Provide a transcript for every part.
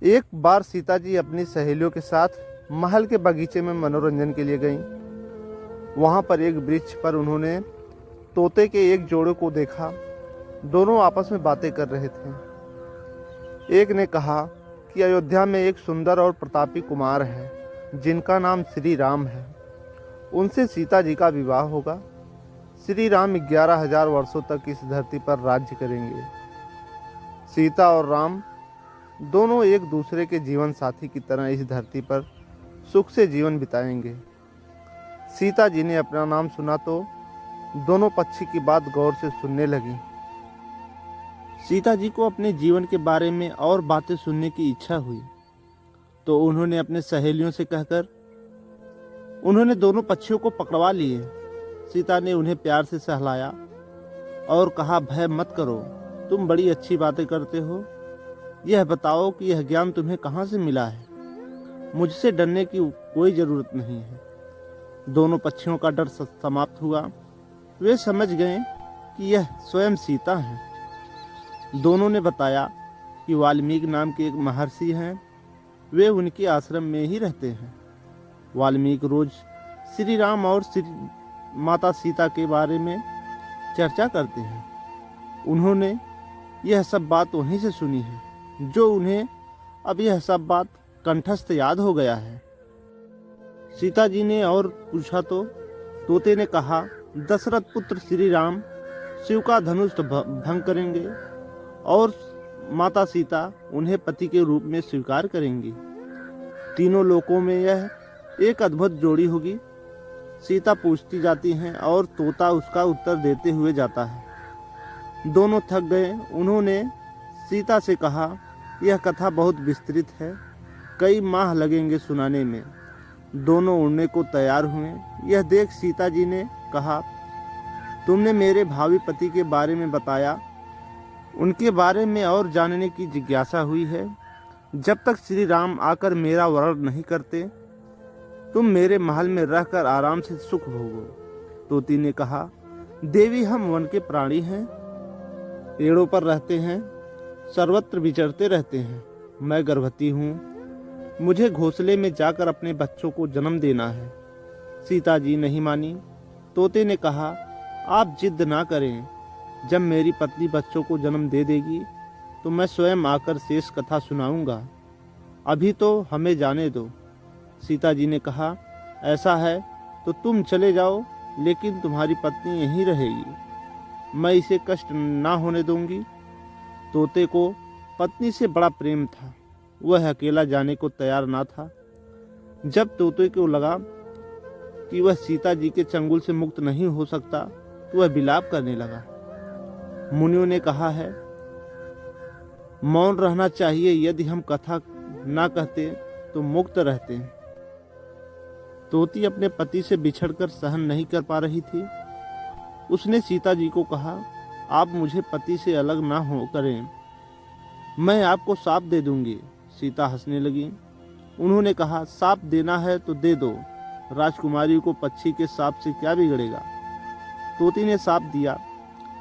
एक बार सीता जी अपनी सहेलियों के साथ महल के बगीचे में मनोरंजन के लिए गईं। वहां पर एक वृक्ष पर उन्होंने तोते के एक जोड़े को देखा। दोनों आपस में बातें कर रहे थे। एक ने कहा कि अयोध्या में एक सुंदर और प्रतापी कुमार है जिनका नाम श्री राम है। उनसे सीता जी का विवाह होगा। श्री राम 11,000 वर्षों तक इस धरती पर राज्य करेंगे। सीता और राम दोनों एक दूसरे के जीवन साथी की तरह इस धरती पर सुख से जीवन बिताएंगे। सीता जी ने अपना नाम सुना तो दोनों पक्षी की बात गौर से सुनने लगी। सीता जी को अपने जीवन के बारे में और बातें सुनने की इच्छा हुई तो उन्होंने अपने सहेलियों से कहकर उन्होंने दोनों पक्षियों को पकड़वा लिए। सीता ने उन्हें प्यार से सहलाया और कहा, भय मत करो, तुम बड़ी अच्छी बातें करते हो। यह बताओ कि यह ज्ञान तुम्हें कहाँ से मिला है। मुझसे डरने की कोई ज़रूरत नहीं है। दोनों पक्षियों का डर समाप्त हुआ। वे समझ गए कि यह स्वयं सीता हैं। दोनों ने बताया कि वाल्मीकि नाम के एक महर्षि हैं। वे उनके आश्रम में ही रहते हैं। वाल्मीकि रोज श्री राम और माता सीता के बारे में चर्चा करते हैं। उन्होंने यह सब बात वहीं से सुनी है जो उन्हें अब यह सब बात कंठस्थ याद हो गया है। सीता जी ने और पूछा तो तोते ने कहा, दशरथ पुत्र श्री राम शिव का धनुष भंग करेंगे और माता सीता उन्हें पति के रूप में स्वीकार करेंगी। तीनों लोकों में यह एक अद्भुत जोड़ी होगी। सीता पूछती जाती हैं और तोता उसका उत्तर देते हुए जाता है। दोनों थक गए। उन्होंने सीता से कहा, यह कथा बहुत विस्तृत है, कई माह लगेंगे सुनाने में। दोनों उड़ने को तैयार हुए। यह देख सीता जी ने कहा, तुमने मेरे भावी पति के बारे में बताया, उनके बारे में और जानने की जिज्ञासा हुई है। जब तक श्री राम आकर मेरा वर्ण नहीं करते तुम मेरे महल में रहकर आराम से सुख भोगो। तोती ने कहा, देवी हम वन के प्राणी हैं, पेड़ों पर रहते हैं, सर्वत्र विचरते रहते हैं। मैं गर्भवती हूँ, मुझे घोंसले में जाकर अपने बच्चों को जन्म देना है। सीता जी नहीं मानी। तोते ने कहा, आप जिद ना करें, जब मेरी पत्नी बच्चों को जन्म दे देगी तो मैं स्वयं आकर शेष कथा सुनाऊंगा। अभी तो हमें जाने दो। सीता जी ने कहा, ऐसा है तो तुम चले जाओ, लेकिन तुम्हारी पत्नी यहीं रहेगी। मैं इसे कष्ट ना होने दूंगी। तोते को पत्नी से बड़ा प्रेम था। वह अकेला जाने को तैयार ना था। जब तोते को लगा कि वह सीता जी के चंगुल से मुक्त नहीं हो सकता तो वह विलाप करने लगा। मुनियों ने कहा है, मौन रहना चाहिए। यदि हम कथा ना कहते तो मुक्त रहते हैं। तोती अपने पति से बिछड़कर सहन नहीं कर पा रही थी। उसने सीता जी को कहा, आप मुझे पति से अलग ना हो करें, मैं आपको शाप दे दूंगी। सीता हंसने लगी। उन्होंने कहा, शाप देना है तो दे दो, राजकुमारी को पक्षी के शाप से क्या बिगड़ेगा। तोती ने शाप दिया,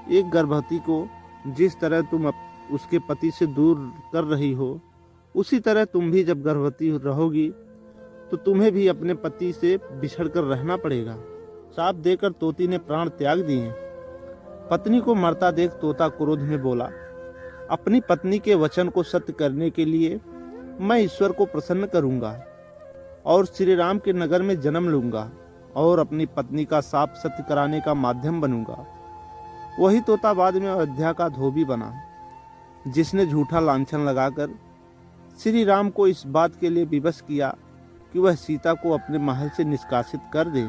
एक गर्भवती को जिस तरह तुम उसके पति से दूर कर रही हो, उसी तरह तुम भी जब गर्भवती रहोगी तो तुम्हें भी अपने पति से बिछड़कर रहना पड़ेगा। शाप देकर तोती ने प्राण त्याग दिए। पत्नी को मरता देख तोता क्रोध में बोला, अपनी पत्नी के वचन को सत्य करने के लिए मैं ईश्वर को प्रसन्न करूंगा और श्री राम के नगर में जन्म लूंगा और अपनी पत्नी का शाप सत्य कराने का माध्यम बनूंगा। वही तोता बाद में अयोध्या का धोबी बना, जिसने झूठा लांछन लगाकर श्री राम को इस बात के लिए विवश किया कि वह सीता को अपने महल से निष्कासित कर दे।